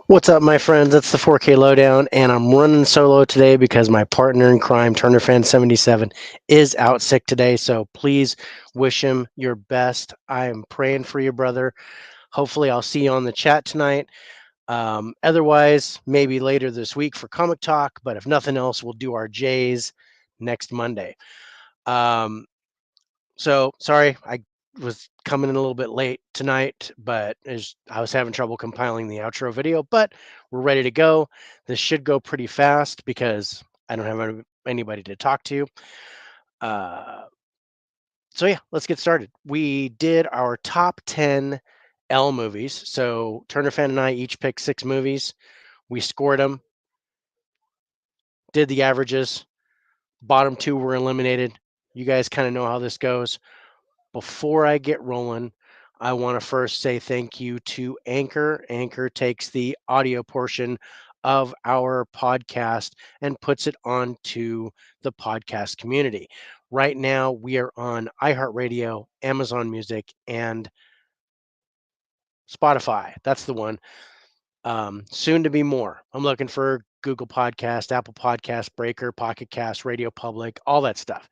What's up, my friends? It's the 4K Lowdown, and I'm running solo today because my partner in crime, TurnerFan77, is out sick today. So please wish him your best. I am praying for you, brother. Hopefully, I'll see you on the chat tonight. Otherwise, maybe later this week for Comic Talk. But if nothing else, we'll do our J's next Monday. Um, so sorry, I was coming in a little bit late tonight, but I was having trouble compiling the outro video, but we're ready to go. This should go pretty fast because I don't have anybody to talk to. Uh, so yeah, let's get started. We did our top 10 L movies. So Turner Fan and I each picked 6 movies. We scored them, did the averages. Bottom 2 were eliminated. You guys kind of know how this goes. Before I get rolling, I want to first say thank you to Anchor. Anchor takes the audio portion of our podcast and puts it onto the podcast community. Right now, we are on iHeartRadio, Amazon Music, and Spotify. That's the one. Soon to be more. I'm looking for Google Podcast, Apple Podcast, Breaker, Pocket Cast, Radio Public, all that stuff.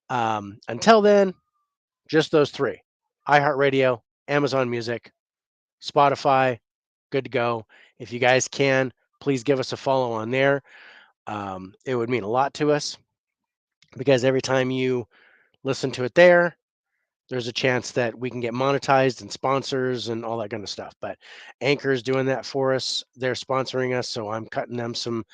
Until then, just those 3: iHeartRadio, Amazon Music, Spotify. Good to go. If you guys can, please give us a follow on there. It would mean a lot to us because every time you listen to it there, there's a chance that we can get monetized and sponsors and all that kind of stuff. But Anchor is doing that for us. They're sponsoring us, so I'm cutting them some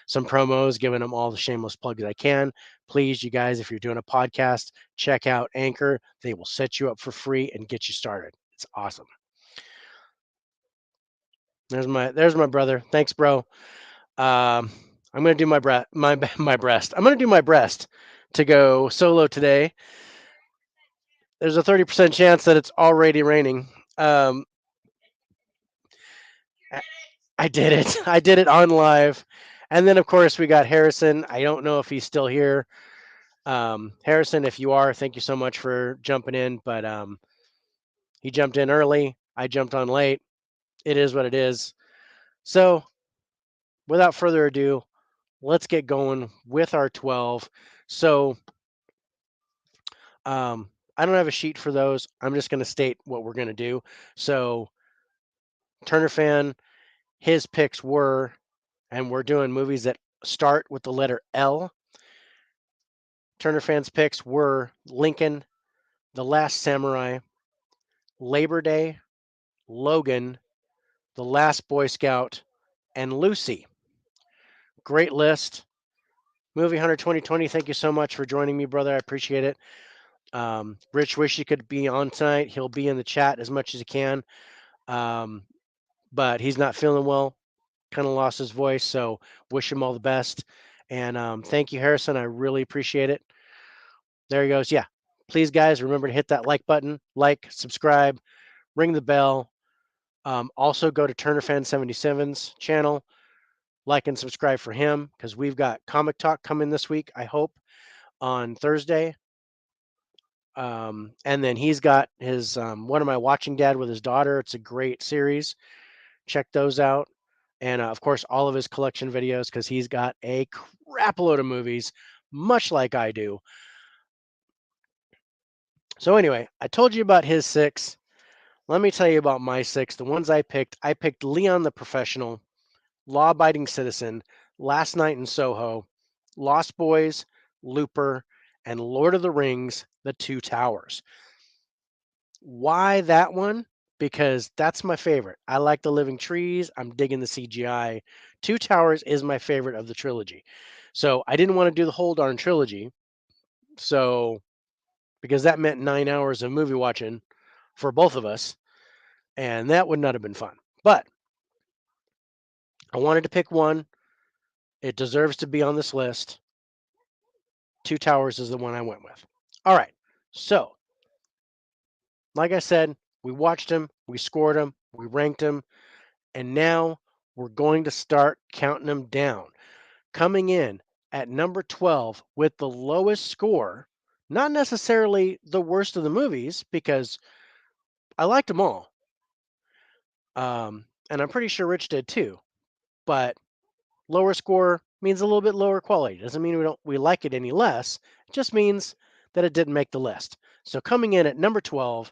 promos, giving them all the shameless plugs I can. Please, you guys, if you're doing a podcast, check out Anchor. They will set you up for free and get you started. It's awesome. There's my brother. Thanks, bro. I'm gonna do my breast. I'm gonna do my breast to go solo today. There's a 30% chance that it's already raining. Um, I I did it. I did it on live. And then, of course, we got Harrison. I don't know if he's still here. Harrison, if you are, thank you so much for jumping in. But he jumped in early. I jumped on late. It is what it is. So, without further ado, let's get going with our 12. So, I don't have a sheet for those. I'm just going to state what we're going to do. So, Turner Fan, his picks were, and we're doing movies that start with the letter L. Turner Fan's picks were Lincoln, The Last Samurai, Labor Day, Logan, The Last Boy Scout, and Lucy. Great list. Movie Hunter 2020, thank you so much for joining me, brother. I appreciate it. Rich, wish he could be on tonight. He'll be in the chat as much as he can, but he's not feeling well. Kind of lost his voice, so wish him all the best. And thank you, Harrison. I really appreciate it. There he goes. Yeah. Please, guys, remember to hit that like button, like, subscribe, ring the bell. Also, go to Turner Fan 77's channel, like and subscribe for him because we've got Comic Talk coming this week, I hope, on Thursday. And then he's got his What Am I Watching, Dad, with his daughter. It's a great series. Check those out. And of course, all of his collection videos because he's got a crap load of movies, much like I do. So, anyway, I told you about his 6. Let me tell you about my 6. The ones I picked Leon the Professional, Law Abiding Citizen, Last Night in Soho, Lost Boys, Looper, and Lord of the Rings, The Two Towers. Why that one? Because that's my favorite. I like the living trees. I'm digging the CGI. Two Towers is my favorite of the trilogy. So I didn't want to do the whole darn trilogy. So, because that meant 9 hours of movie watching for both of us. And that would not have been fun. But I wanted to pick one. It deserves to be on this list. Two Towers is the one I went with. All right. So, like I said, we watched him, we scored him, we ranked him, and now we're going to start counting them down. Coming in at number 12 with the lowest score, not necessarily the worst of the movies, because I liked them all. and I'm pretty sure Rich did too. But lower score means a little bit lower quality. Doesn't mean we like it any less. It just means that it didn't make the list. So coming in at number 12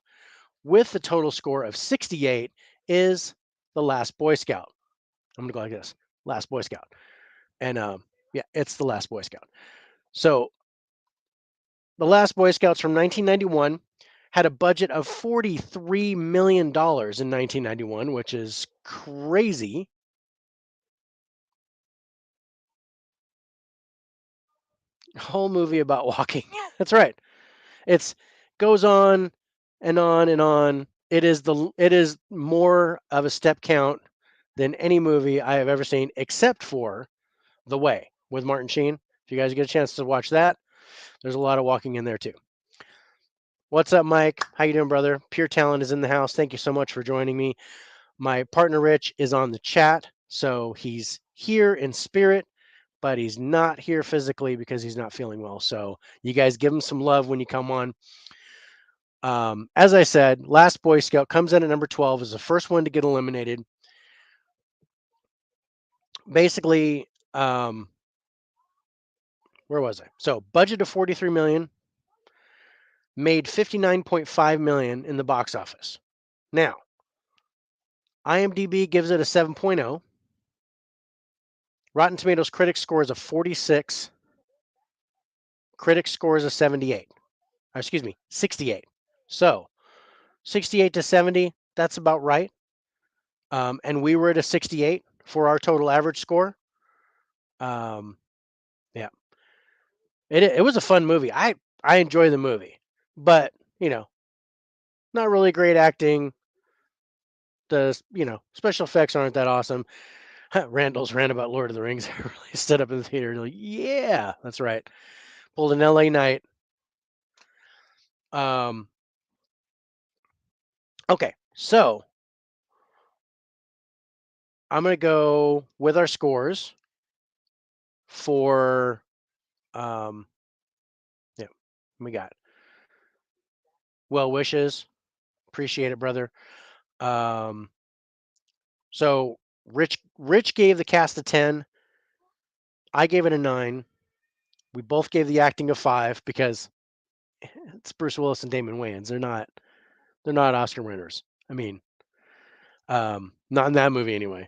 with the total score of 68 is The Last Boy Scout. I'm gonna go like this: Last Boy Scout, and yeah, it's The Last Boy Scout. So The Last Boy Scouts from 1991 had a budget of $43 million in 1991, which is crazy. Whole movie about walking. That's right. It's goes on and on and on. It is more of a step count than any movie I have ever seen, except for The Way with Martin Sheen. If you guys get a chance to watch that, there's a lot of walking in there too. What's up, Mike? How you doing, brother? Pure Talent is in the house. Thank you so much for joining me. My partner Rich is on the chat, so he's here in spirit, but he's not here physically because he's not feeling well. So you guys give him some love when you come on. As I said, Last Boy Scout comes in at number 12 is the first one to get eliminated. Basically, where was I? So budget of 43 million, made 59.5 million in the box office. Now, IMDb gives it a 7.0. Rotten Tomatoes critic scores a 46. Critic scores a 78. Excuse me, 68. So 68 to 70, that's about right. And we were at a 68 for our total average score. Um, yeah, it was a fun movie. I enjoy the movie, but not really great acting. The special effects aren't that awesome. Randall's ran about Lord of the Rings. I really stood up in the theater like, yeah, that's right. Pulled an LA night. Um, okay, so I'm gonna go with our scores for yeah, we got well wishes. Appreciate it, brother. Um, so Rich gave the cast a 10. I gave it a 9. We both gave the acting a 5 because it's Bruce Willis and Damon Wayans. They're not Oscar winners. I mean, not in that movie anyway.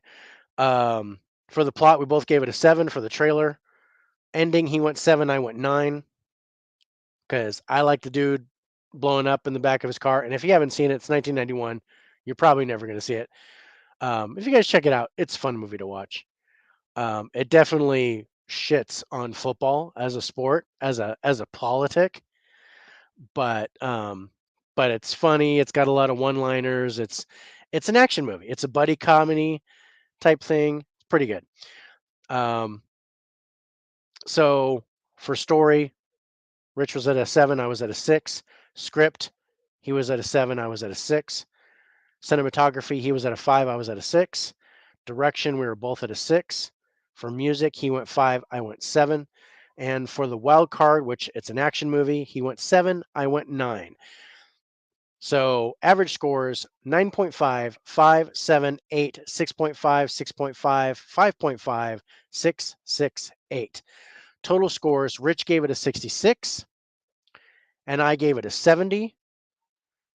For the plot, we both gave it a 7 for the trailer. Ending, he went 7, I went 9 because I like the dude blowing up in the back of his car. And if you haven't seen it, it's 1991. You're probably never going to see it. If you guys check it out, it's a fun movie to watch. It definitely shits on football as a sport, as a politic, but but it's funny. It's got a lot of one-liners. It's an action movie. It's a buddy comedy type thing. It's pretty good. Um, so for story, Rich was at a 7. I was at a 6. Script, he was at a 7. I was at a 6. Cinematography, he was at a 5. I was at a 6. Direction, we were both at a 6. For music, he went 5. I went 7. And for the wild card, which it's an action movie, he went 7. I went 9. So average scores 9.5, 5, 7, 8, 6.5, 6.5, 5.5, 6, 6, 8. Total scores, Rich gave it a 66 and I gave it a 70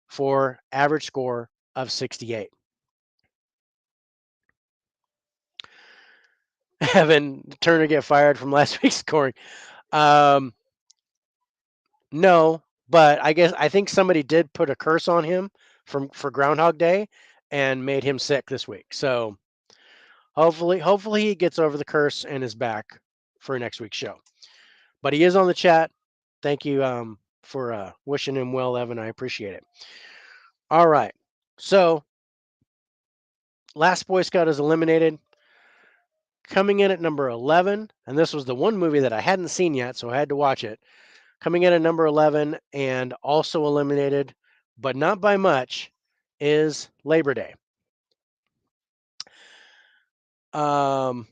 for average score of 68. Evan Turner get fired from last week's scoring. Um, no, but I think somebody did put a curse on him for Groundhog Day and made him sick this week. So hopefully he gets over the curse and is back for next week's show. But he is on the chat. Thank you for wishing him well, Evan. I appreciate it. All right. So Last Boy Scout is eliminated. Coming in at number 11, and this was the one movie that I hadn't seen yet, so I had to watch it. Coming in at number 11 and also eliminated, but not by much, is Labor Day. Um,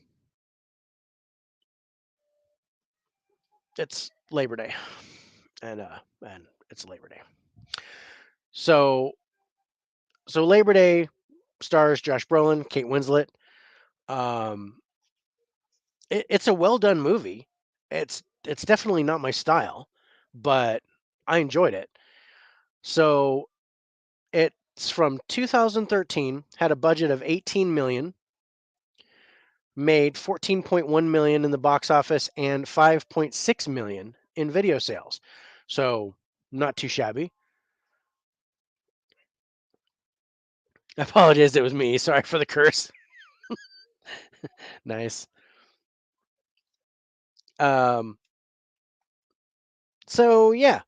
it's Labor Day, and it's Labor Day. So Labor Day. Stars Josh Brolin, Kate Winslet. Um, it's a well done movie. It's definitely not my style, but I enjoyed it. So it's from 2013, had a budget of 18 million, made 14.1 million in the box office and 5.6 million in video sales. So not too shabby. I apologize, it was me. Sorry for the curse. Nice. Um, so yeah,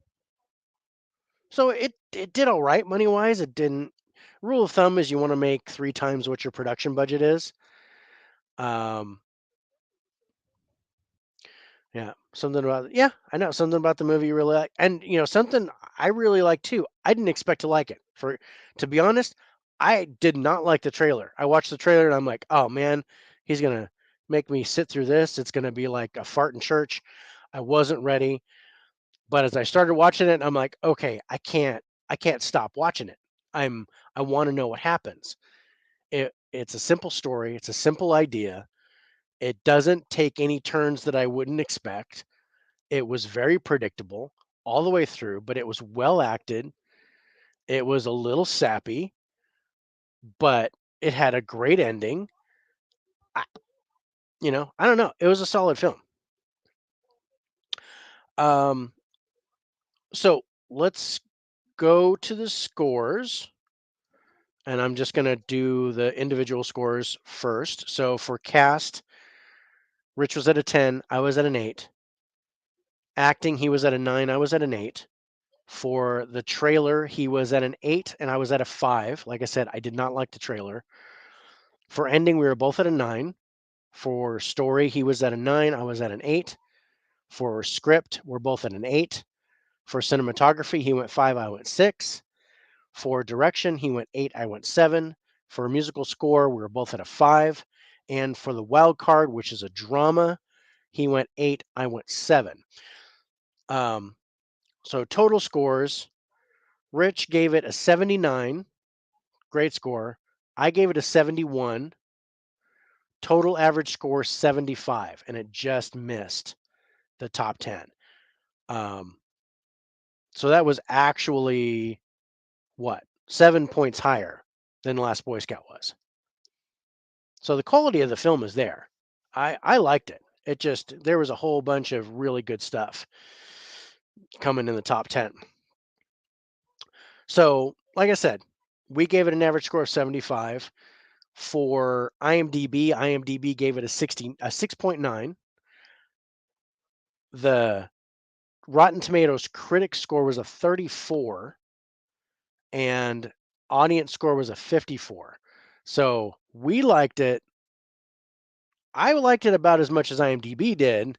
so it did all right money wise. It didn't. Rule of thumb is you want to make three times what your production budget is. Um, yeah, something about I know something about the movie you really like, and something I really like too. I didn't expect to like it. To be honest, I did not like the trailer. I watched the trailer and I'm like, oh man, he's gonna make me sit through this. It's gonna be like a fart in church. I wasn't ready. But as I started watching it, I'm like, okay, I can't stop watching it. I want to know what happens. It's a simple story, it's a simple idea. It doesn't take any turns that I wouldn't expect. It was very predictable all the way through, but it was well acted. It was a little sappy, but it had a great ending. I, I don't know. It was a solid film. Um, so let's go to the scores. And I'm just going to do the individual scores first. So for cast, Rich was at a 10, I was at an 8. Acting, he was at a 9, I was at an 8. For the trailer, he was at an 8 and I was at a 5. Like I said, I did not like the trailer. For ending, we were both at a 9. For story, he was at a 9, I was at an 8. For script, we're both at an 8. For cinematography, he went 5, I went 6. For direction, he went 8, I went 7. For musical score, we were both at a 5. And for the wild card, which is a drama, he went 8, I went 7. Um, so total scores, Rich gave it a 79, great score. I gave it a 71, total average score 75, and it just missed the top 10. Um, so that was actually what? 7 points higher than Last Boy Scout was. So the quality of the film is there. I liked it. It just there was a whole bunch of really good stuff coming in the top 10. So, like I said, we gave it an average score of 75. For IMDb gave it a 6.9. The Rotten Tomatoes critic score was a 34 and audience score was a 54. So, we liked it. I liked it about as much as IMDb did,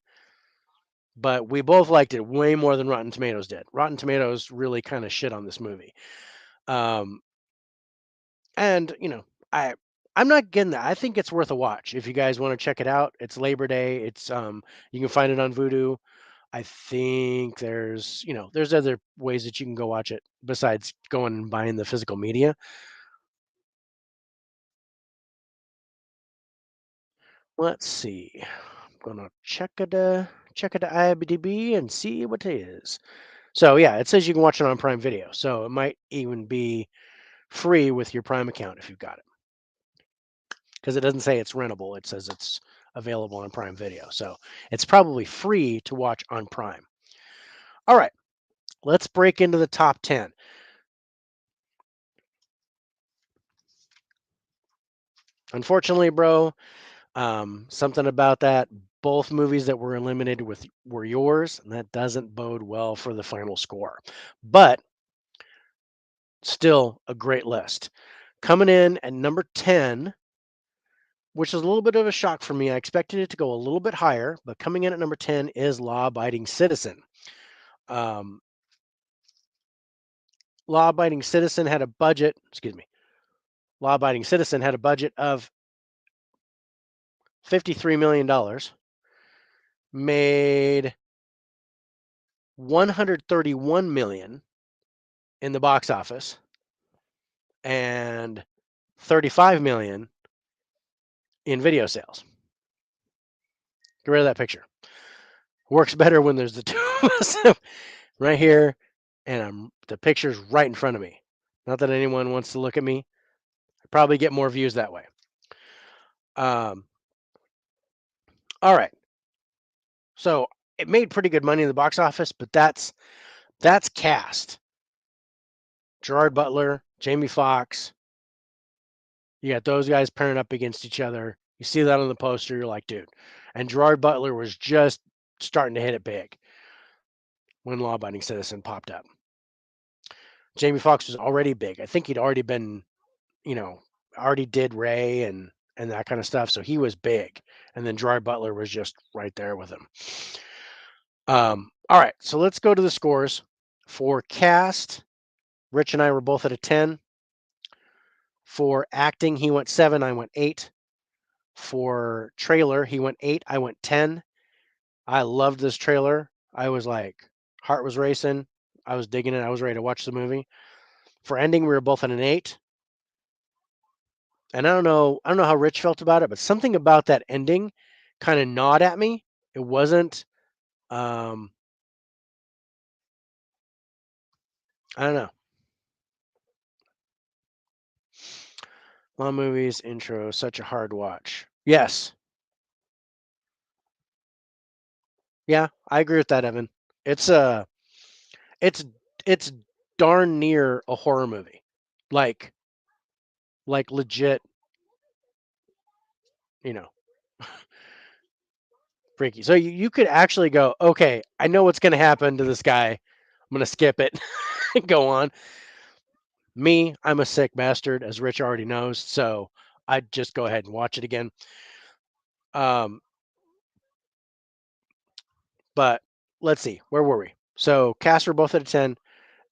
but we both liked it way more than Rotten Tomatoes did. Rotten Tomatoes really kind of shit on this movie. Um, and I'm not getting that. I think it's worth a watch if you guys want to check it out. It's Labor Day. You can find it on Vudu. I think there's other ways that you can go watch it besides going and buying the physical media. Let's see. I'm gonna check it IMDb and see what it is. So yeah, it says you can watch it on Prime Video. So it might even be free with your Prime account if you've got it. Because it doesn't say it's rentable. It says it's available on Prime Video. So it's probably free to watch on Prime. All right, let's break into the top 10. Unfortunately, bro, something about that. Both movies that were eliminated were yours, and that doesn't bode well for the final score. But still a great list. Coming in at number 10, which is a little bit of a shock for me. I expected it to go a little bit higher, but coming in at number 10 is Law Abiding Citizen. Um, Law Abiding Citizen had a budget, excuse me, Law Abiding Citizen had a budget of $53 million, made 131 million in the box office, and $35 million in video sales. Get rid of that picture. Works better when there's the two of us right here, and the picture's right in front of me. Not that anyone wants to look at me. I probably get more views that way. Um, all right. So it made pretty good money in the box office, but that's cast. Gerard Butler, Jamie Foxx. You got those guys pairing up against each other. You see that on the poster, you're like, dude. And Gerard Butler was just starting to hit it big when Law Abiding Citizen popped up. Jamie Foxx was already big. I think he'd already been, already did Ray and that kind of stuff. So he was big. And then Gerard Butler was just right there with him. All right, so let's go to the scores. For cast, Rich and I were both at a 10. For acting, he went 7, I went 8. For trailer, he went 8, I went 10. I loved this trailer. I was like, heart was racing. I was digging it. I was ready to watch the movie. For ending, we were both at an 8. And I don't know how Rich felt about it, but something about that ending kind of gnawed at me. It wasn't I don't know. Law movies intro, such a hard watch. Yes. Yeah, I agree with that, Evan. It's it's it's darn near a horror movie. Like legit, you know, freaky. So you could actually go, okay, I know what's gonna happen to this guy. I'm gonna skip it and go on. Me, I'm a sick bastard, as Rich already knows, so I'd just go ahead and watch it again. Um, but let's see, where were we? So cast, we're both at a 10.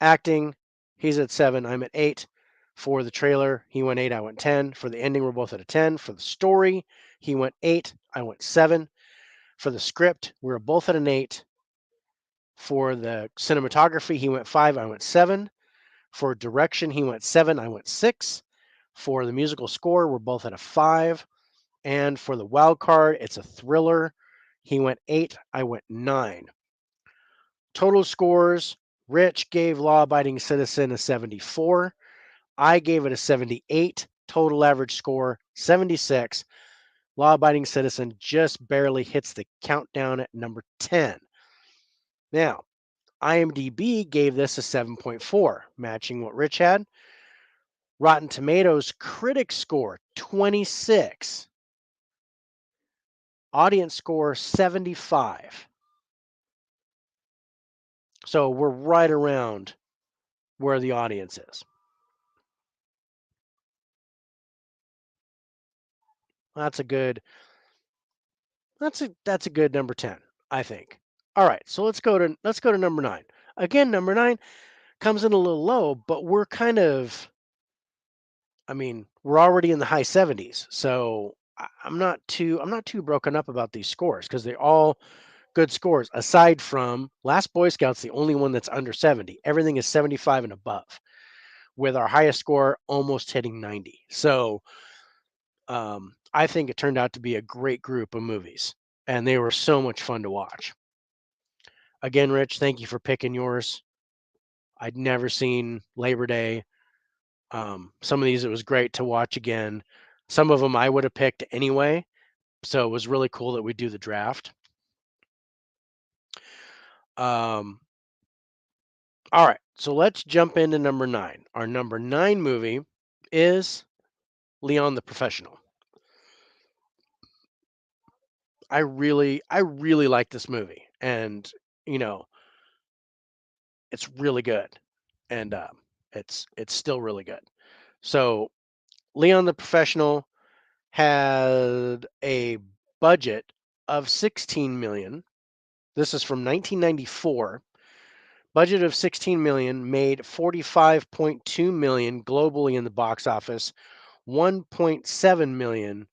Acting, he's at 7, I'm at 8. For the trailer, he went 8, I went 10. For the ending, we're both at a 10. For the story, he went 8, I went 7. For the script, we were both at an 8. For the cinematography, he went 5, I went 7. For direction, he went 7, I went 6. For the musical score, we're both at a 5. And for the wild card, it's a thriller. He went 8, I went 9. Total scores, Rich gave Law Abiding Citizen a 74. I gave it a 78. Total average score, 76. Law Abiding Citizen just barely hits the countdown at number 10. Now, IMDb gave this a 7.4, matching what Rich had. Rotten Tomatoes critic score, 26. Audience score, 75. So we're right around where the audience is. That's a good number 10, I think. All right, so let's go to number 9. Again, number 9 comes in a little low, but we're kind of we're already in the high 70s. So I'm not too broken up about these scores because they're all good scores aside from Last Boy Scout's the only one that's under 70. Everything is 75 and above, with our highest score almost hitting 90. So I think it turned out to be a great group of movies, and they were so much fun to watch. Again, Rich, thank you for picking yours. I'd never seen Labor Day. Some of these it was great to watch again. Some of them I would have picked anyway, so it was really cool that we do the draft. All right, so let's jump into number 9. Our number 9 movie is Leon the Professional. I really like this movie, and it's really good, and it's still really good. So Leon the Professional had a budget of 16 million. This is from 1994. Budget of 16 million, made 45.2 million globally in the box office, 1.7 million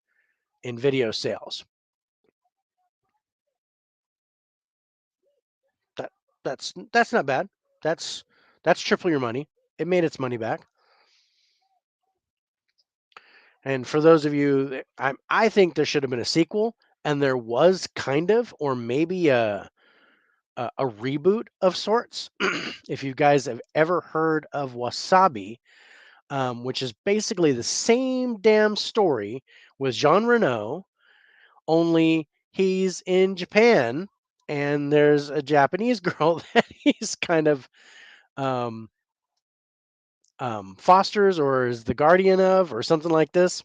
in video sales. That that's not bad. That's triple your money. It made its money back. And for those of you, I think there should have been a sequel, and there was kind of, or maybe a reboot of sorts. If you guys have ever heard of Wasabi, which is basically the same damn story with Jean Reno, only he's in Japan and there's a Japanese girl that he's kind of um, fosters or is the guardian of or something like this.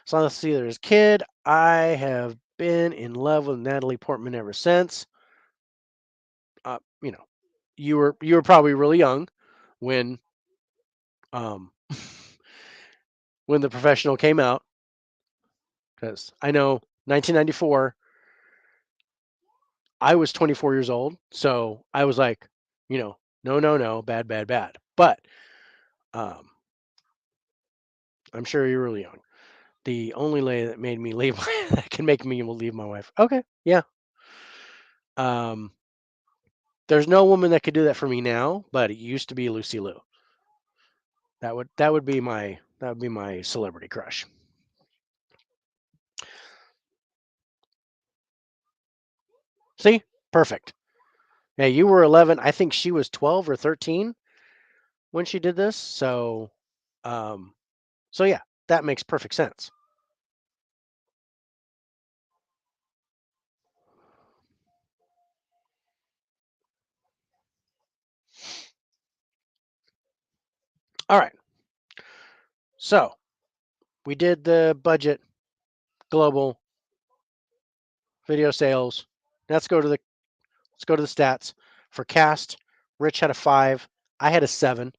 So let's see, there's Kid. I have been in love with Natalie Portman ever since. You know, you were probably really young when um, when the professional came out, because I know 1994. I was 24 years old, so I was like, no, no, no, bad, bad, bad. But um, I'm sure you're really young. The only lady that made me leave, that can make me leave my wife. Okay, yeah. Um, there's no woman that could do that for me now, but it used to be Lucy Liu. That would be my celebrity crush. See, perfect. Yeah, you were 11. I think she was 12 or 13 when she did this. Um, so yeah, that makes perfect sense. All right, so we did the budget, global video sales. Let's go to the stats for cast. Rich had a 5. I had a 7.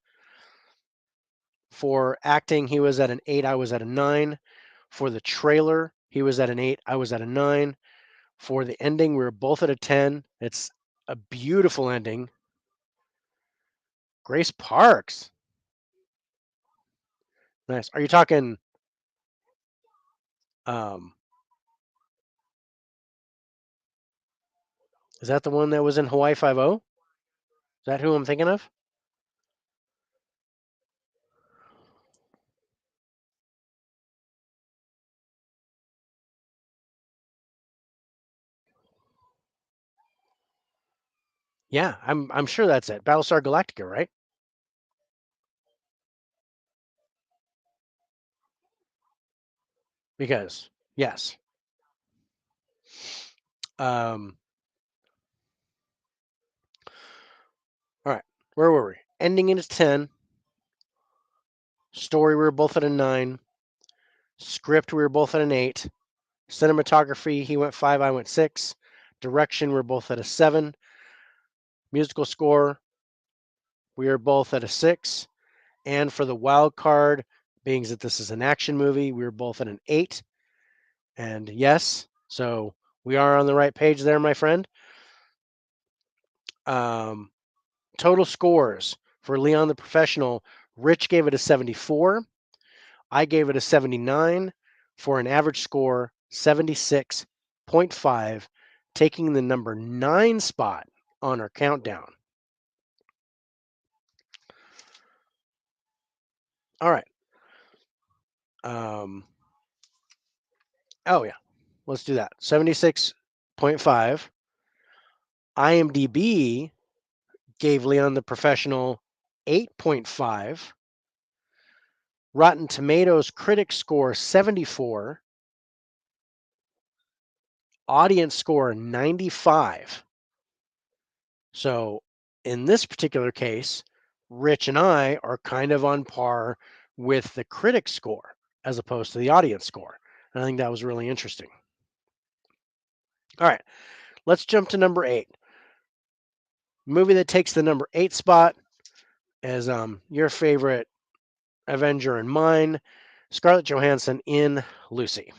For acting, he was at an 8. I was at a 9. For the trailer, he was at an 8. I was at a 9. For the ending, we were both at a 10. It's a beautiful ending. Grace Parks. Nice. Are you talking um is that the one that was in Hawaii 5-0? Is that who I'm thinking of? Yeah, I'm sure that's it. Battlestar Galactica, right? Because yes. Um all right. Where were we? Ending in a 10. Story, we were both at a 9. Script, we were both at an 8. Cinematography, he went 5, I went 6. Direction, we're both at a 7. Musical score, we are both at a 6. And for the wild card, being that this is an action movie, we were both at an 8. And yes, so we are on the right page there, my friend. Um, Total scores for Leon the Professional, Rich gave it a 74. I gave it a 79 for an average score 76.5, taking the number 9 spot on our countdown. All right. Um, oh, yeah. Let's do that. 76.5. IMDb gave Leon the Professional 8.5. Rotten Tomatoes critic score 74. Audience score 95. So in this particular case, Rich and I are kind of on par with the critic score as opposed to the audience score. And I think that was really interesting. All right, let's jump to number 8. Movie that takes the number 8 spot is your favorite Avenger and mine, Scarlett Johansson in Lucy.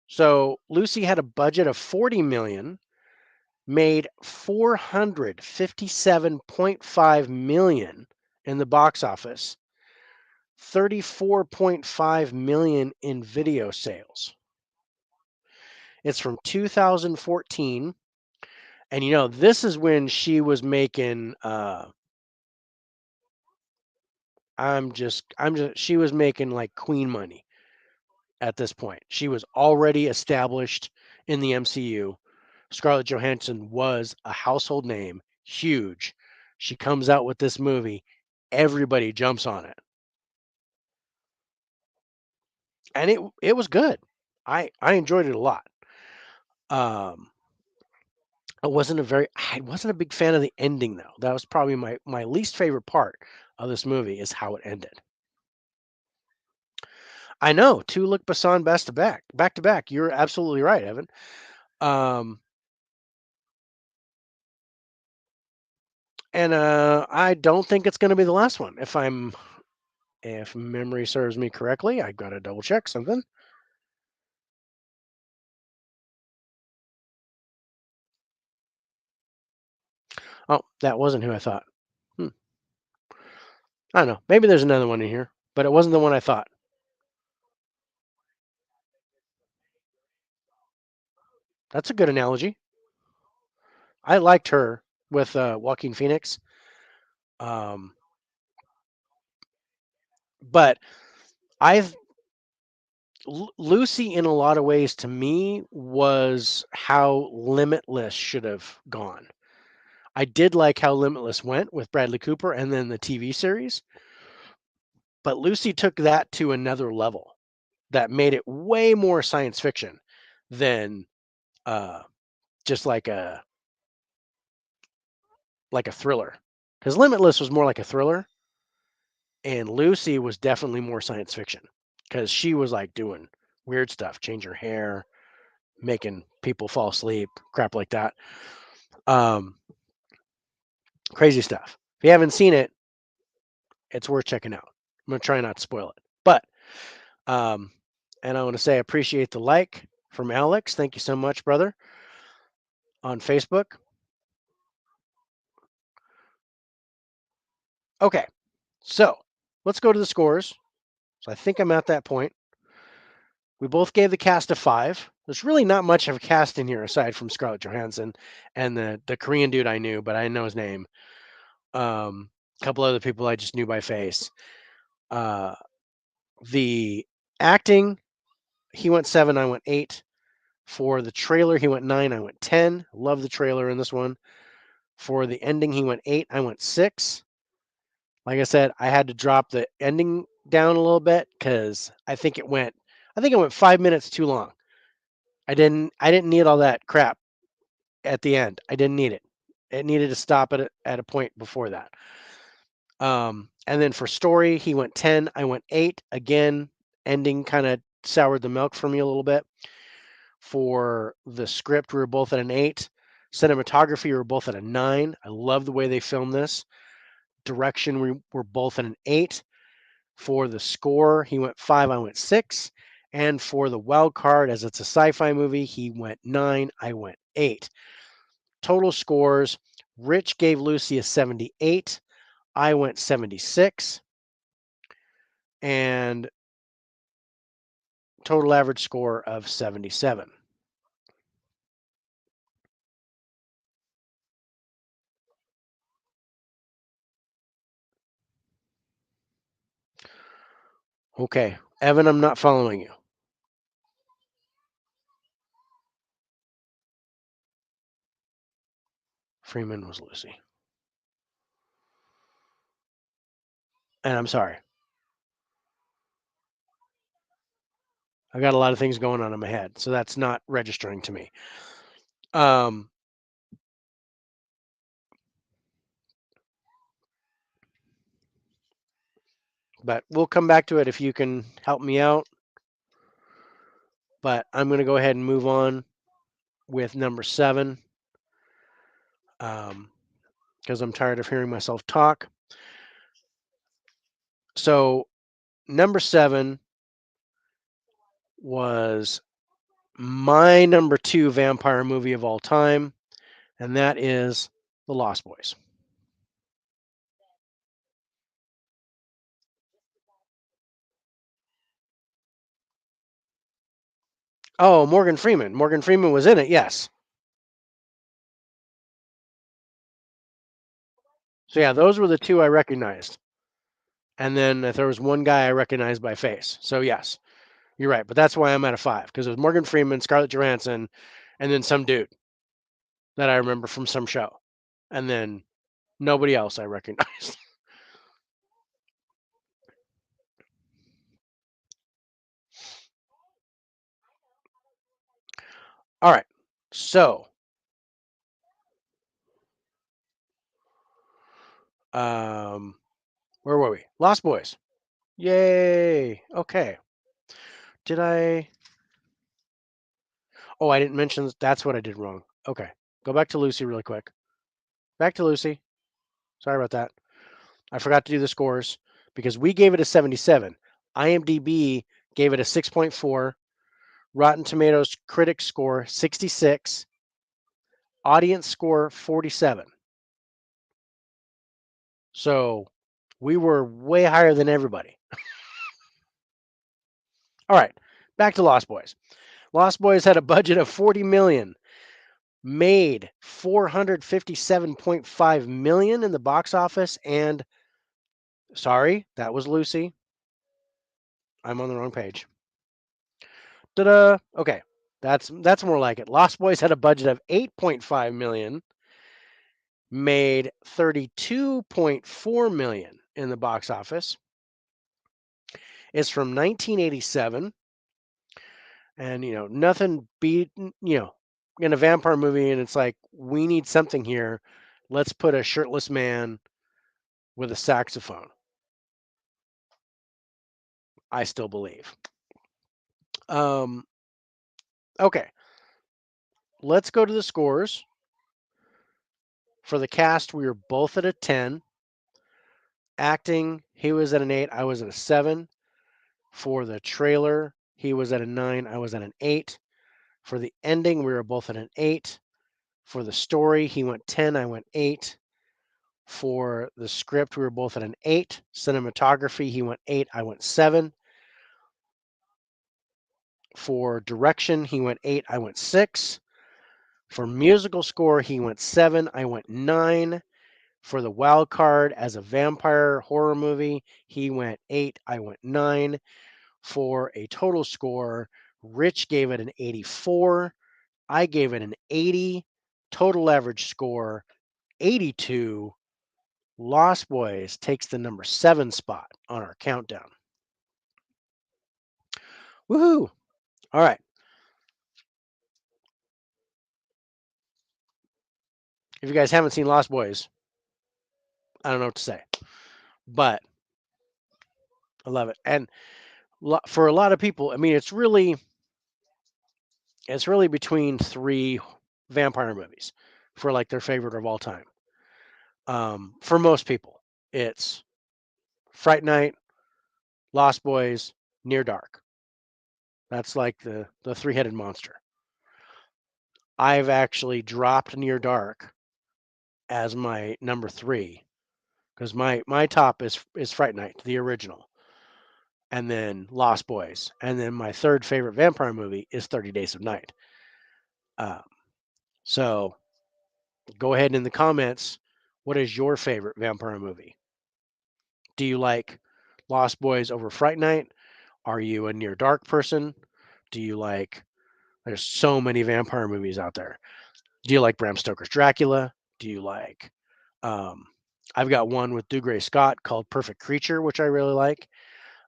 So Lucy had a budget of 40 million, made 457.5 million in the box office, 34.5 million in video sales. It's from 2014, and this is when she was making she was making like queen money at this point. She was already established in the MCU. Scarlett Johansson was a household name, huge. She comes out with this movie, everybody jumps on it. And it was good. I enjoyed it a lot. Um I wasn't a big fan of the ending though. That was probably my least favorite part of this movie is how it ended. I know, 2 Luc Besson back to back. You're absolutely right, Evan. Um, and I don't think it's going to be the last one. If memory serves me correctly, I got to double check something. Oh, that wasn't who I thought. Hmm. I don't know. Maybe there's another one in here, but it wasn't the one I thought. That's a good analogy. I liked her with Joaquin Phoenix. Um, but I've Lucy, in a lot of ways, to me, was how Limitless should have gone. I did like how Limitless went with Bradley Cooper and then the TV series, but Lucy took that to another level that made it way more science fiction than uh, just like a thriller. Because Limitless was more like a thriller, and Lucy was definitely more science fiction because she was like doing weird stuff, change her hair, making people fall asleep, crap like that. Um, Crazy stuff. If you haven't seen it, it's worth checking out. I'm gonna try not to spoil it, but um, and I want to say I appreciate the like from Alex. Thank you so much, brother, on Facebook. Okay, so let's go to the scores. So I think I'm at that point. We both gave the cast a 5. There's really not much of a cast in here aside from Scarlett Johansson and the Korean dude I knew, but I didn't know his name. A couple other people I just knew by face. Uh, the acting, he went 7, I went 8. For the trailer, he went 9, I went 10. Love the trailer in this one. For the ending, he went 8, I went 6. Like I said, I had to drop the ending down a little bit because I think it went 5 minutes too long. I didn't need all that crap at the end. I didn't need it. It needed to stop at a point before that. And then for story, he went 10, I went 8. Again, ending kind of soured the milk for me a little bit. For the script, we were both at an 8. Cinematography, we were both at a 9. I love the way they filmed this. Direction, we were both at an 8. For the score, he went 5, I went 6. And for the wild card, as it's a sci-fi movie, he went 9, I went 8. Total scores, Rich gave Lucy a 78. I went 76. And total average score of 77. Okay, Evan, I'm not following you. Freeman was Lucy. And I'm sorry. I got a lot of things going on in my head, so that's not registering to me. Um, but we'll come back to it if you can help me out. But I'm going to go ahead and move on with number 7 because I'm tired of hearing myself talk. So, number 7 was my number 2 vampire movie of all time, and that is The Lost Boys. Oh, Morgan Freeman. Morgan Freeman was in it, yes. So, yeah, those were the 2 I recognized. And then if there was one guy I recognized by face. So yes, you're right. But that's why I'm at a 5 because it was Morgan Freeman, Scarlett Johansson, and then some dude that I remember from some show, and then nobody else I recognized. All right. So, um, where were we? Lost Boys. Yay. Okay. Did I? Oh, I didn't mention that's what I did wrong. Okay. Go back to Lucy really quick. Back to Lucy. Sorry about that. I forgot to do the scores because we gave it a 77. IMDb gave it a 6.4. Rotten Tomatoes critic score 66. Audience score 47. So we were way higher than everybody. All right, back to Lost Boys. Lost Boys had a budget of 40 million, made 457.5 million in the box office, and sorry, that was Lucy. I'm on the wrong page. Ta-da! Okay, that's more like it. Lost Boys had a budget of 8.5 million, made 32.4 million in the box office. It's from 1987. And nothing beat in a vampire movie, and it's like we need something here. Let's put a shirtless man with a saxophone. I still believe. Um, okay, let's go to the scores. For the cast, we were both at a 10. Acting, he was at an 8. I was at a 7. For the trailer, he was at a 9. I was at an 8. For the ending, we were both at an 8. For the story, he went 10. I went 8. For the script, we were both at an 8. Cinematography, he went 8. I went 7. For direction, he went 8. I went 6. For musical score, he went 7. I went 9. For the wild card as a vampire horror movie, he went 8. I went 9. For a total score, Rich gave it an 84. I gave it an 80. Total average score, 82. Lost Boys takes the number 7 spot on our countdown. Woohoo! All right. If you guys haven't seen Lost Boys, I don't know what to say, but I love it. And for a lot of people, I mean, it's really between 3 vampire movies for like their favorite of all time. For most people, it's Fright Night, Lost Boys, Near Dark. That's like the three-headed monster. I've actually dropped Near Dark as my number 3 because my top is Fright Night, the original, and then Lost Boys, and then my third favorite vampire movie is 30 Days of Night. Uh, so go ahead in the comments. What is your favorite vampire movie? Do you like Lost Boys over Fright Night? Are you a Near Dark person? Do you like? There's so many vampire movies out there. Do you like Bram Stoker's Dracula? Do you like? Um, I've got one with Dougray Scott called Perfect Creature, which I really like.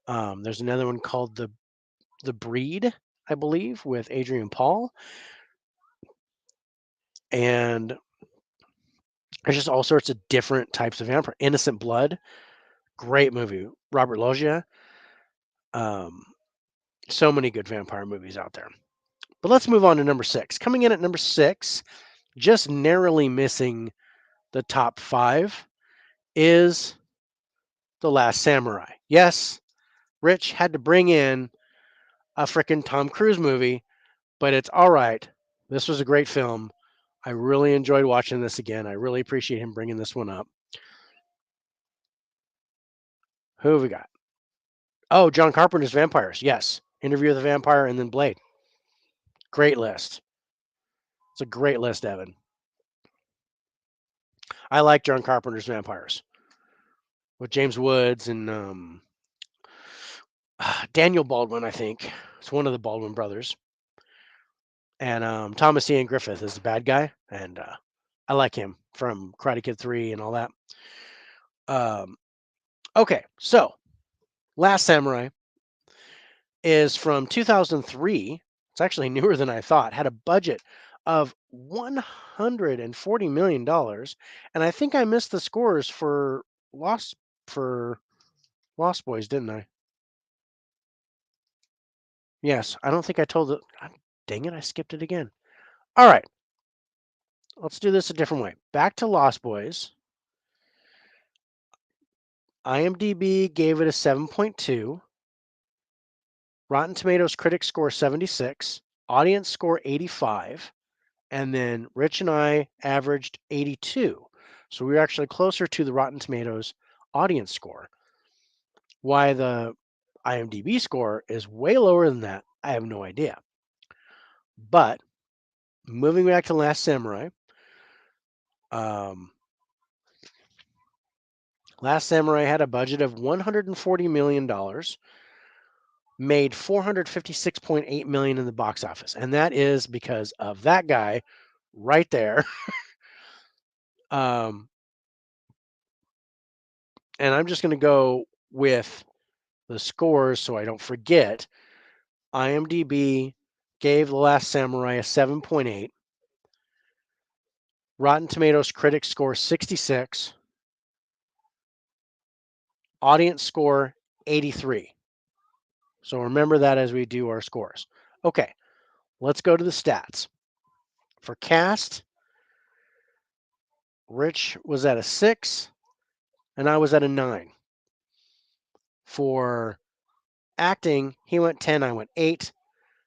There's another one called the Breed, I believe, with Adrian Paul, and there's just all sorts of different types of vampire. Innocent Blood, great movie. Robert Loggia. Um, so many good vampire movies out there. But let's move on to number 6. Coming in at number 6, just narrowly missing the top 5, is The Last Samurai. Yes, Rich had to bring in a freaking Tom Cruise movie, but it's all right. This was a great film. I really enjoyed watching this again. I really appreciate him bringing this one up. Who have we got? Oh, John Carpenter's Vampires. Yes. Interview with the Vampire and then Blade. Great list. It's a great list, Evan. I like John Carpenter's Vampires. with James Woods and Daniel Baldwin, I think. It's one of the Baldwin brothers. And Thomas Ian Griffith is the bad guy, and I like him from Karate Kid 3 and all that. Um, okay, so Last Samurai is from 2003. It's actually newer than I thought. Had a budget of $140 million, and I think I missed the scores Lost for Lost Boys, didn't I? Yes, I don't think I told it. Dang it, I skipped it again. All right, let's do this a different way. Back to Lost Boys. IMDb gave it a 7.2. Rotten Tomatoes critic score 76. Audience score 85. And then Rich and I averaged 82. So we were actually closer to the Rotten Tomatoes audience score. Why the IMDb score is way lower than that, I have no idea. But moving back to Last Samurai, Last Samurai had a budget of $140 million, made $456.8 million in the box office. And that is because of that guy right there. And I'm just going to go with the scores so I don't forget. IMDb gave The Last Samurai a 7.8. Rotten Tomatoes critics score 66. Audience score 83. So remember that as we do our scores. Okay, let's go to the stats. For cast, Rich was at a 6 and I was at a 9. For acting, he went 10, I went 8.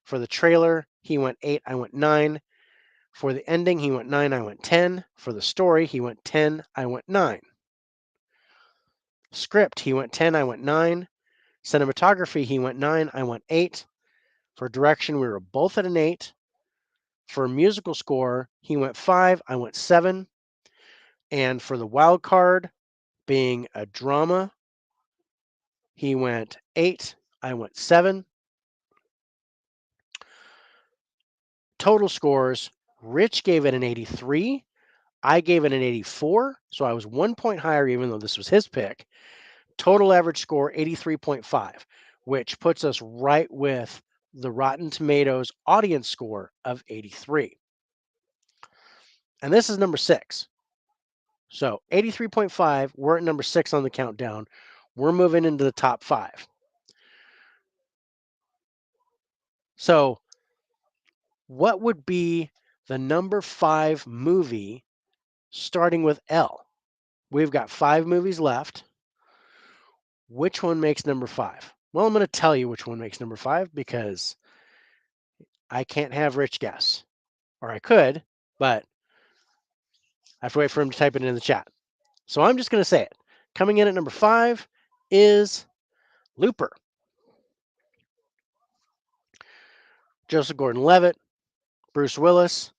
For the trailer, he went 8, I went 9. For the ending, he went 9, I went 10. For the story, he went 10, I went 9. Script, he went 10, I went 9. Cinematography, he went 9, I went 8. For direction, we were both at an 8. For musical score, he went 5, I went 7. And for the wild card, being a drama, he went 8, I went 7. Total scores, Rich gave it an 83. I gave it an 84, so I was 1 point higher even though this was his pick. Total average score 83.5, which puts us right with the Rotten Tomatoes audience score of 83. And this is number 6. So 83.5, we're at number 6 on the countdown. We're moving into the top 5. So what would be the number 5 movie starting with L? We've got 5 movies left. Which one makes number 5? Well, I'm going to tell you which one makes number 5 because I can't have Rich guess. Or I could, but I have to wait for him to type it in the chat. So I'm just going to say it. Coming in at number 5 is Looper. Joseph Gordon-Levitt, Bruce Willis.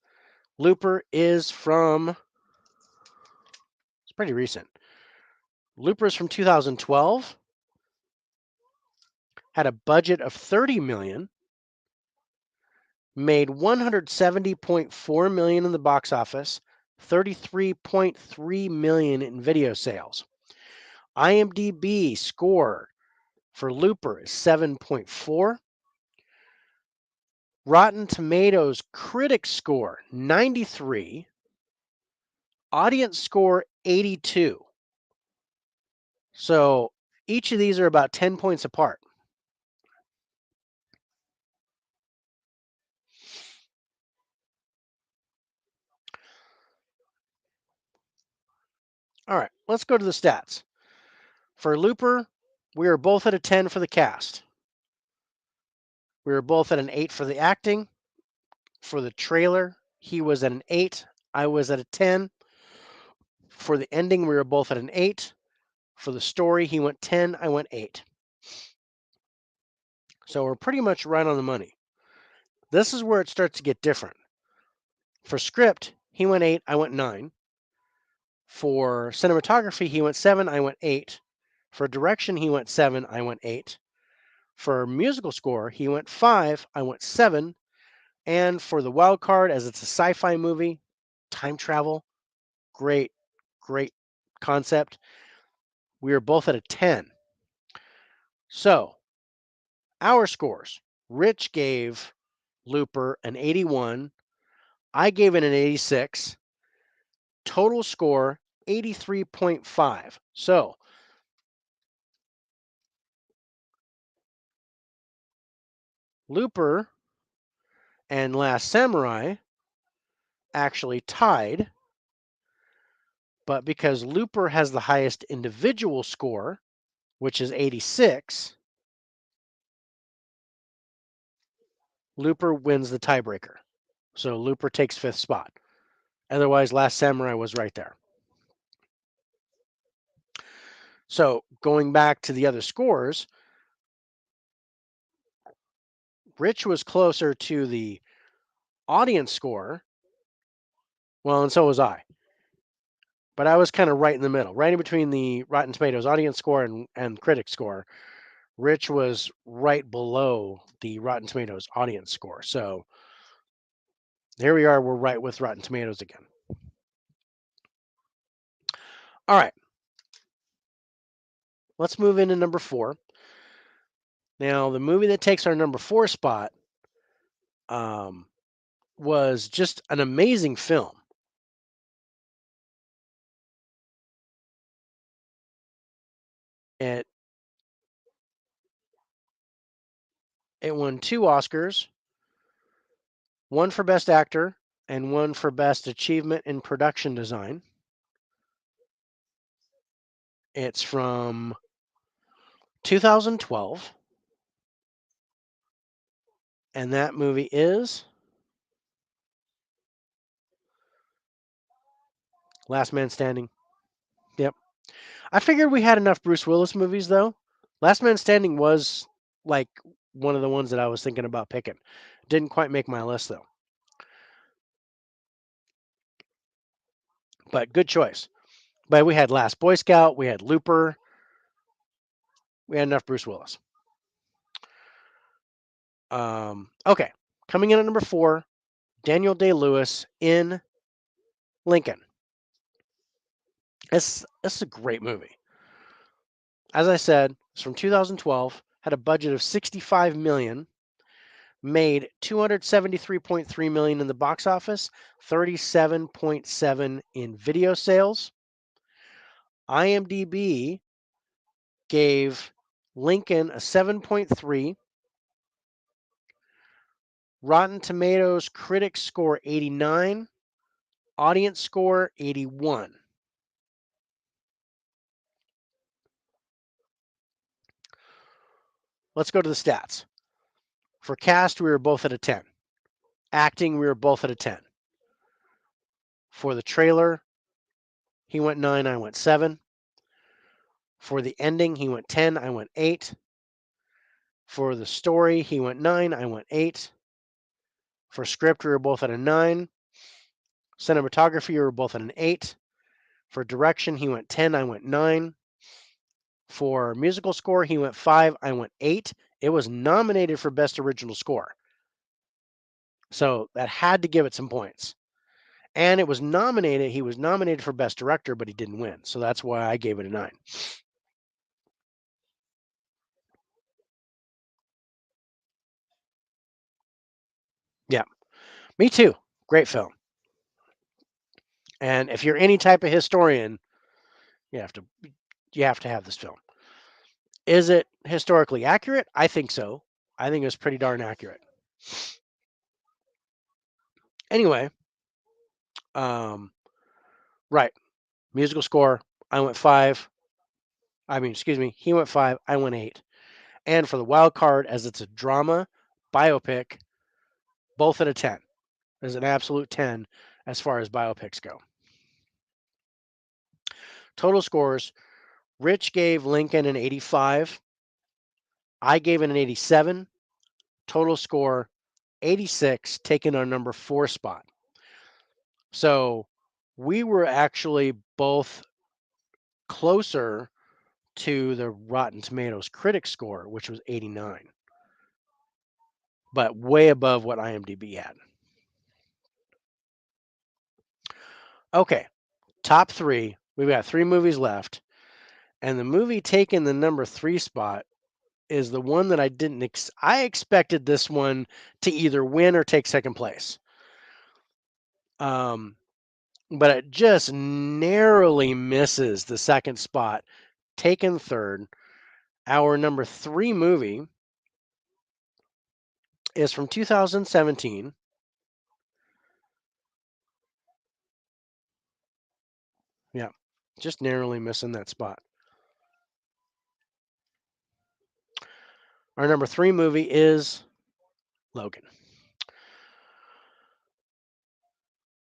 Looper is from, it's pretty recent. Looper is from 2012. Had a budget of $30 million. Made $170.4 million in the box office. $33.3 million in video sales. IMDb score for Looper is 7.4. Rotten Tomatoes critic score 93. Audience score 82. So each of these are about 10 points apart. All right, let's go to the stats. For Looper, we are both at a 10 for the cast. We were both at an 8 for the acting. For the trailer, he was at an 8. I was at a 10. For the ending, we were both at an 8. For the story, he went 10. I went 8. So we're pretty much right on the money. This is where it starts to get different. For script, he went 8. I went 9. For cinematography, he went 7. I went 8. For direction, he went 7, I went 8. For musical score, he went 5, I went 7. And for the wild card, as it's a sci-fi movie, time travel, great, great concept. We were both at a 10. So our scores. Rich gave Looper an 81. I gave it an 86. Total score 83.5. So Looper and Last Samurai actually tied, but because Looper has the highest individual score, which is 86, Looper wins the tiebreaker. So Looper takes 5th spot. Otherwise, Last Samurai was right there. So going back to the other scores, Rich was closer to the audience score. Well, and so was I. But I was kind of right in the middle, right in between the Rotten Tomatoes audience score and critic score. Rich was right below the Rotten Tomatoes audience score. So here we are. We're right with Rotten Tomatoes again. All right. Let's move into number 4. Now, the movie that takes our number 4 spot was just an amazing film. It won 2 Oscars, one for Best Actor and one for Best Achievement in Production Design. It's from 2012, and that movie is Last Man Standing. Yep. I figured we had enough Bruce Willis movies, though. Last Man Standing was like one of the ones that I was thinking about picking. Didn't quite make my list, though. But good choice. But we had Last Boy Scout, we had Looper, we had enough Bruce Willis. Okay, coming in at number 4, Daniel Day-Lewis in Lincoln. This is a great movie. As I said, it's from 2012, had a budget of $65 million, made $273.3 million in the box office, 37.7 in video sales. IMDb gave Lincoln a 7.3. Rotten Tomatoes critic score 89, audience score 81. Let's go to the stats. For cast, we were both at a 10. Acting, we were both at a 10. For the trailer, he went 9, I went 7. For the ending, he went 10, I went 8. For the story, he went 9, I went 8. For script, we were both at a 9. Cinematography, we were both at an 8. For direction, he went 10, I went 9. For musical score, he went 5, I went 8. It was nominated for Best Original Score. So that had to give it some points. And he was nominated for Best Director, but he didn't win. So that's why I gave it a 9. Yeah, me too. Great film. And if you're any type of historian, you have to have this film. Is it historically accurate? I think so. I think it was pretty darn accurate. Anyway, right. Musical score, I went 5. He went 5, I went 8. And for the wild card, as it's a drama biopic, both at a 10. There's an absolute 10 as far as biopics go. Total scores, Rich gave Lincoln an 85. I gave it an 87. Total score, 86, taking our number 4 spot. So we were actually both closer to the Rotten Tomatoes critic score, which was 89, but way above what IMDb had. Okay, top three. We've got three movies left, and the movie taking the number 3 spot is the one that I didn't. I expected this one to either win or take second place. But it just narrowly misses the second spot, taken third. Our number 3 movie is from 2017. Yeah, just narrowly missing that spot. Our number 3 movie is Logan.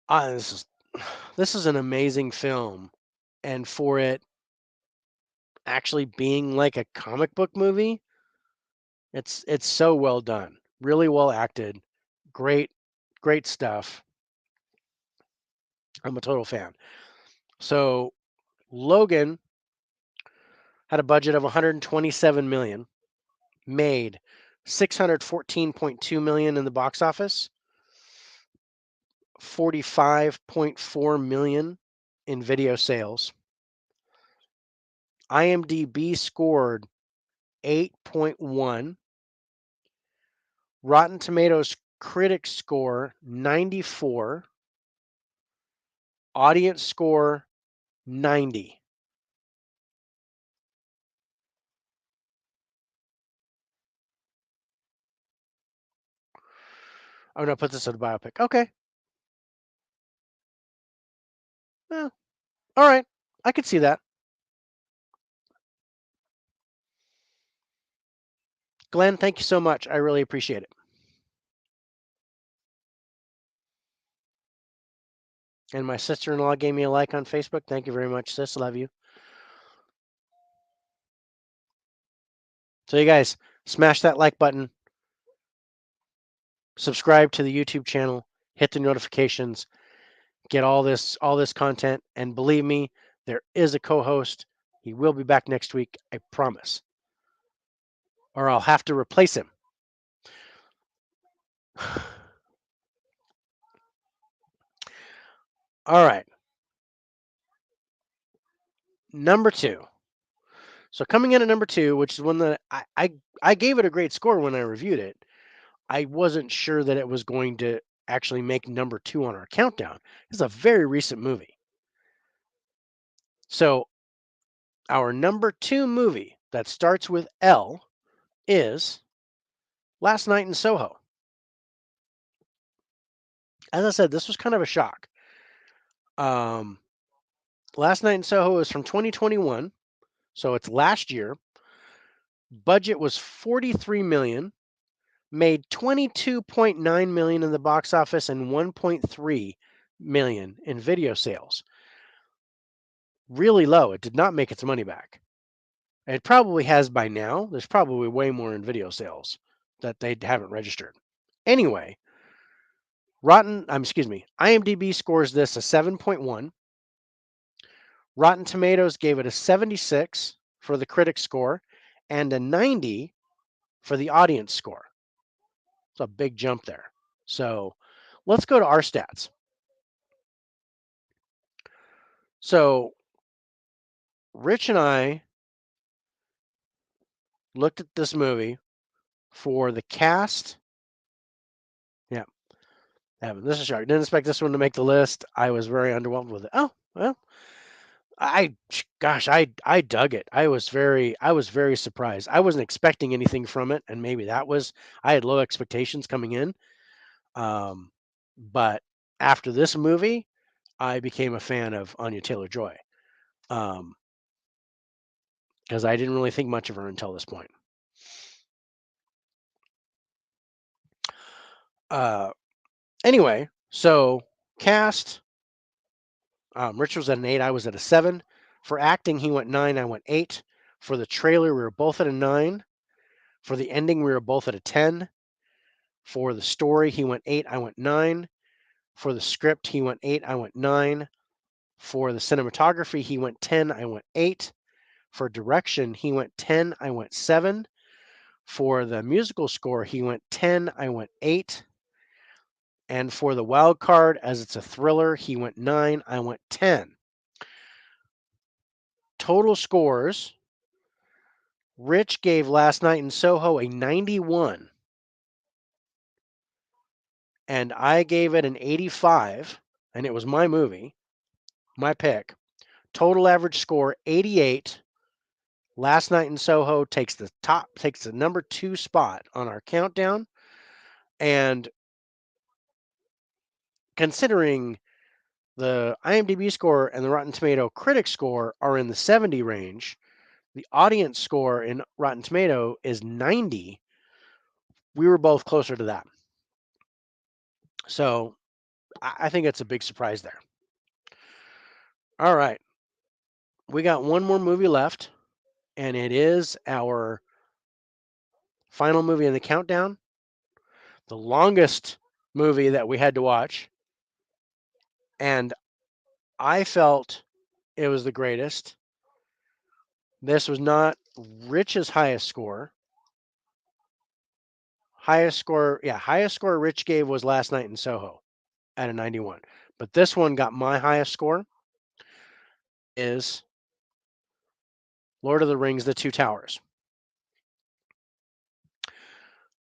This is this is an amazing film, and for it actually being like a comic book movie, it's so well done, really well acted, great great stuff. I'm a total fan. So Logan had a budget of 127 million, made 614.2 million in the box office, 45.4 million in video sales. IMDb scored 8.1. Rotten Tomatoes critic score 94. Audience score 90. I'm going to put this in a biopic. Okay. Well, all right. I could see that. Glenn, thank you so much. I really appreciate it. And my sister-in-law gave me a like on Facebook. Thank you very much, sis. Love you. So you guys, smash that like button. Subscribe to the YouTube channel. Hit the notifications. Get all this content. And believe me, there is a co-host. He will be back next week. I promise. Or I'll have to replace him. All right. Number 2. So coming in at number 2, which is one that I gave it a great score when I reviewed it. I wasn't sure that it was going to actually make number 2 on our countdown. It's a very recent movie. So our number 2 movie that starts with L is Last Night in Soho. As I said, this was kind of a shock. Last Night in Soho is from 2021, so it's last year. Budget was 43 million, made 22.9 million in the box office and 1.3 million in video sales. Really low. It did not make its money back. It probably has by now. There's probably way more in video sales that they haven't registered. Anyway, IMDb scores this a 7.1. Rotten Tomatoes gave it a 76 for the critic score and a 90 for the audience score. It's a big jump there. So let's go to our stats. So Rich and I looked at this movie for the cast. Yeah. This is sharp. Didn't expect this one to make the list. I was very underwhelmed with it. Oh, well. I dug it. I was very surprised. I wasn't expecting anything from it, and maybe I had low expectations coming in. But after this movie, I became a fan of Anya Taylor-Joy. Because I didn't really think much of her until this point. Anyway, so cast. Rich was at an 8. I was at a 7. For acting, he went 9. I went 8. For the trailer, we were both at a 9. For the ending, we were both at a 10. For the story, he went 8. I went 9. For the script, he went 8. I went 9. For the cinematography, he went 10. I went 8. For direction, he went 10, I went 7. For the musical score, he went 10, I went 8. And for the wild card, as it's a thriller, he went 9, I went 10. Total scores, Rich gave Last Night in Soho a 91, and I gave it an 85, and it was my movie, my pick. Total average score 88. Last Night in Soho takes the number 2 spot on our countdown. And considering the IMDb score and the Rotten Tomato critic score are in the 70 range, the audience score in Rotten Tomato is 90. We were both closer to that. So I think it's a big surprise there. All right. We got one more movie left, and it is our final movie in the countdown. The longest movie that we had to watch. And I felt it was the greatest. This was not Rich's highest score. Highest score Rich gave was Last Night in Soho at a 91. But this one got my highest score is Lord of the Rings: The Two Towers.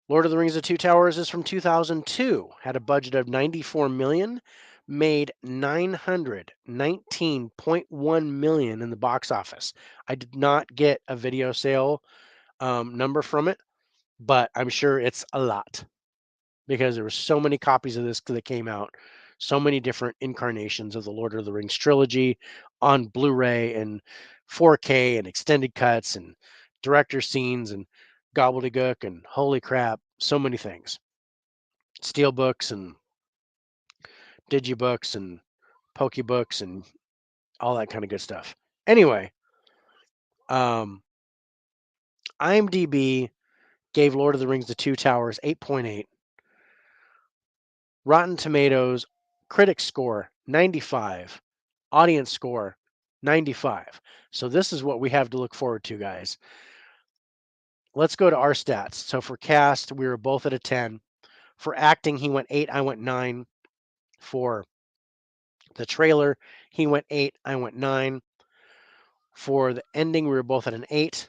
Lord of the Rings: The Two Towers is from 2002, had a budget of 94 million, made 919.1 million in the box office. I did not get a video sale number from it, but I'm sure it's a lot because there were so many copies of this that came out, so many different incarnations of the Lord of the Rings trilogy on Blu-ray and 4K and extended cuts and director scenes and gobbledygook and holy crap, so many things. Steelbooks and digibooks and pokebooks and all that kind of good stuff. Anyway, IMDb gave Lord of the Rings: The Two Towers 8.8. Rotten Tomatoes critic score 95, audience score 95. So this is what we have to look forward to, guys. Let's go to our stats. So for cast, we were both at a 10. For acting, he went 8, I went 9. For the trailer, he went 8, I went 9. For the ending, we were both at an 8,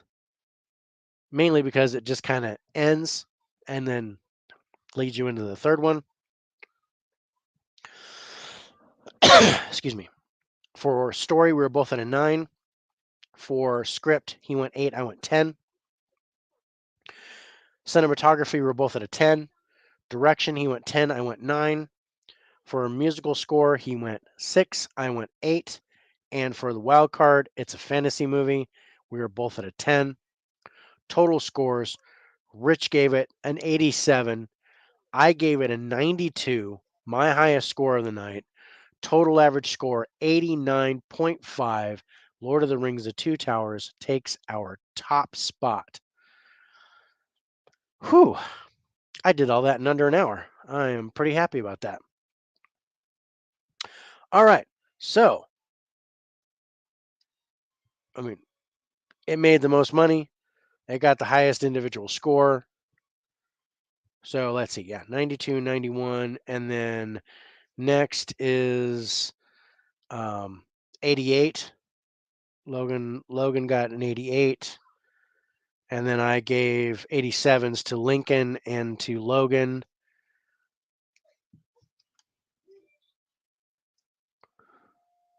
mainly because it just kind of ends and then leads you into the third one. Excuse me. For story, we were both at a 9. For script, he went 8, I went 10. Cinematography, we were both at a 10. Direction, he went 10, I went 9. For a musical score, he went 6, I went 8. And for the wild card, it's a fantasy movie. We were both at a 10. Total scores, Rich gave it an 87. I gave it a 92, my highest score of the night. Total average score, 89.5. Lord of the Rings: The Two Towers takes our top spot. Whew. I did all that in under an hour. I am pretty happy about that. All right. So, I mean, it made the most money. It got the highest individual score. So let's see. Yeah, 92, 91. And then next is 88. Logan got an 88. And then I gave 87s to Lincoln and to Logan.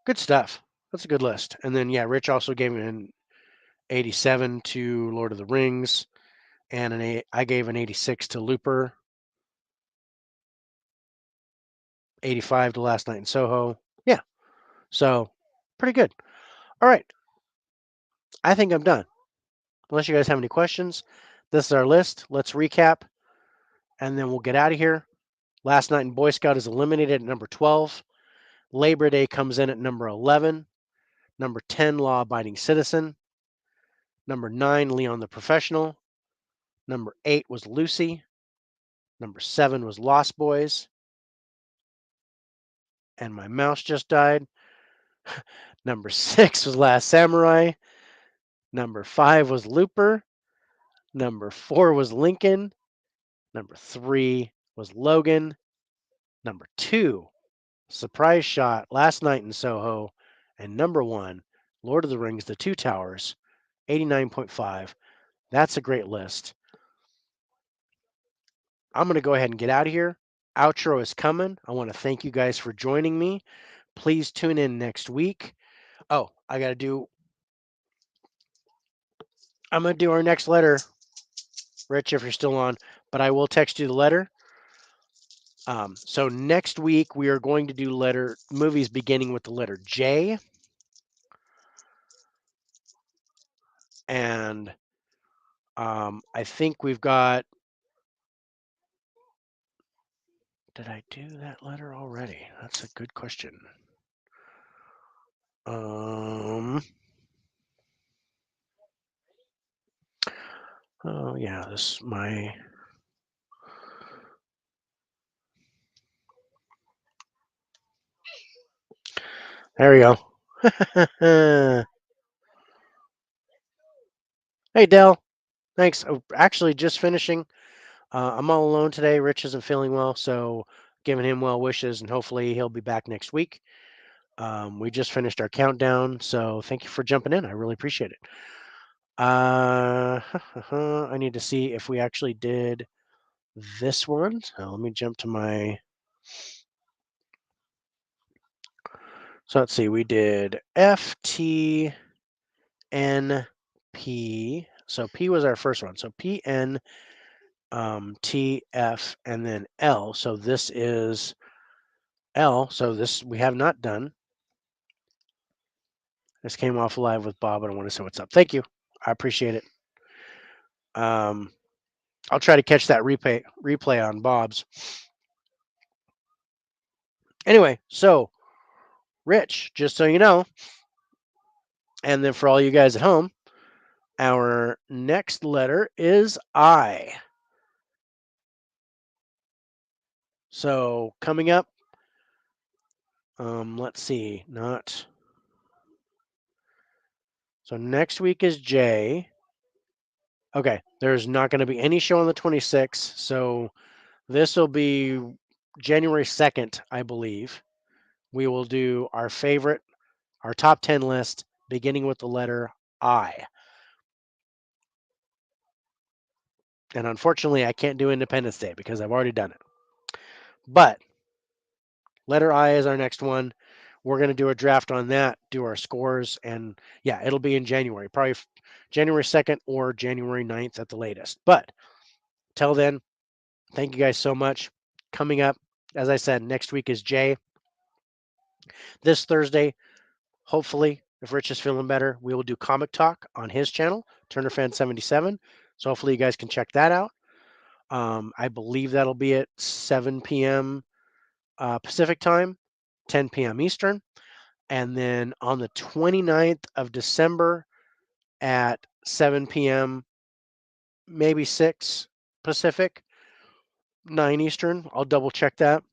Good stuff. That's a good list. And then, yeah, Rich also gave an 87 to Lord of the Rings. And I gave an 86 to Looper. 85 to Last Night in Soho. Yeah. So, pretty good. All right. I think I'm done. Unless you guys have any questions, this is our list. Let's recap, and then we'll get out of here. Last Night in Boy Scout is eliminated at number 12. Labor Day comes in at number 11. Number 10, Law Abiding Citizen. Number 9, Leon the Professional. Number 8 was Lucy. Number 7 was Lost Boys. And my mouse just died. Number 6 was Last Samurai. Number 5 was Looper. Number 4 was Lincoln. Number 3 was Logan. Number 2, Surprise Shot, Last Night in Soho. And number 1, Lord of the Rings, The Two Towers, 89.5. That's a great list. I'm going to go ahead and get out of here. Outro is coming. I want to thank you guys for joining me. Please tune in next week. Oh, I'm going to do our next letter, Rich, if you're still on, but I will text you the letter. So next week we are going to do movies beginning with the letter J, and I think we've got. Did I do that letter already? That's a good question. Oh yeah, this is my. There we go. Hey Dell, thanks. Oh, actually, just finishing. I'm all alone today. Rich isn't feeling well, so giving him well wishes, and hopefully he'll be back next week. We just finished our countdown, so thank you for jumping in. I really appreciate it. I need to see if we actually did this one. So let me jump to my. So let's see. We did F, T, N, P. So P was our first one. So P, N, T, F, and then L. So this is L. So this we have not done. This came off live with Bob, and I want to say what's up. Thank you. I appreciate it. I'll try to catch that replay on Bob's. Anyway, so Rich, just so you know, and then for all you guys at home, our next letter is I. So coming up, let's see, not. So next week is J. Okay, there's not going to be any show on the 26th. So this will be January 2nd, I believe. We will do our top 10 list, beginning with the letter I. And unfortunately, I can't do Independence Day because I've already done it. But letter I is our next one. We're going to do a draft on that, do our scores, and yeah, it'll be in January, probably January 2nd or January 9th at the latest. But till then, thank you guys so much. Coming up, as I said, next week is Jay. This Thursday, hopefully, if Rich is feeling better, we will do Comic Talk on his channel, Turner Fan 77. So hopefully you guys can check that out. I believe that'll be at 7 p.m. Pacific time, 10 p.m. Eastern. And then on the 29th of December at 7 p.m., maybe 6 Pacific, 9 Eastern. I'll double check that.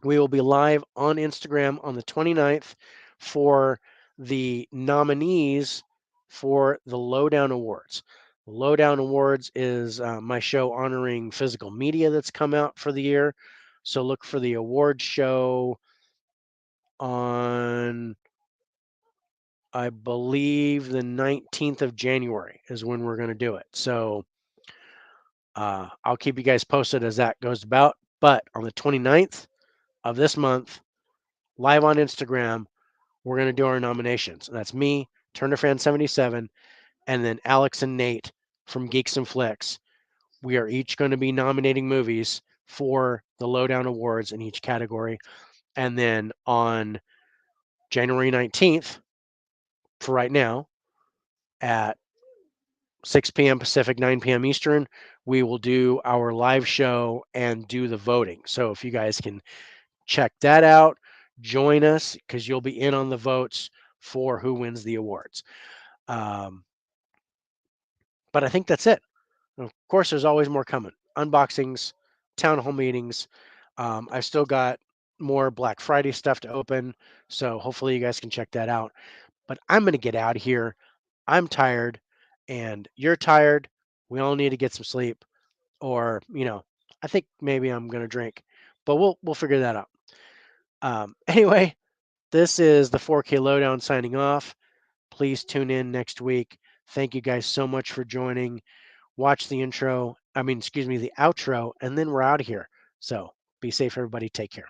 We will be live on Instagram on the 29th for the nominees for the Lowdown Awards. Lowdown Awards is my show honoring physical media that's come out for the year. So look for the award show on, I believe, the 19th of January is when we're going to do it. So I'll keep you guys posted as that goes about. But on the 29th of this month, live on Instagram, we're going to do our nominations. And that's me, Turner Fan 77, and then Alex and Nate from Geeks and Flicks. We are each going to be nominating movies for the Lowdown Awards in each category. And then on January 19th, for right now, at 6 p.m. Pacific, 9 p.m. Eastern, we will do our live show and do the voting. So if you guys can check that out, join us because you'll be in on the votes for who wins the awards. But I think that's it. Of course, there's always more coming. Unboxings, town hall meetings. I've still got more Black Friday stuff to open. So hopefully you guys can check that out. But I'm going to get out of here. I'm tired and you're tired. We all need to get some sleep. Or, I think maybe I'm gonna drink. But we'll figure that out. Anyway, this is the 4K Lowdown signing off. Please tune in next week. Thank you guys so much for joining. Watch the intro. I mean, excuse me, the outro, and then we're out of here. So be safe, everybody. Take care.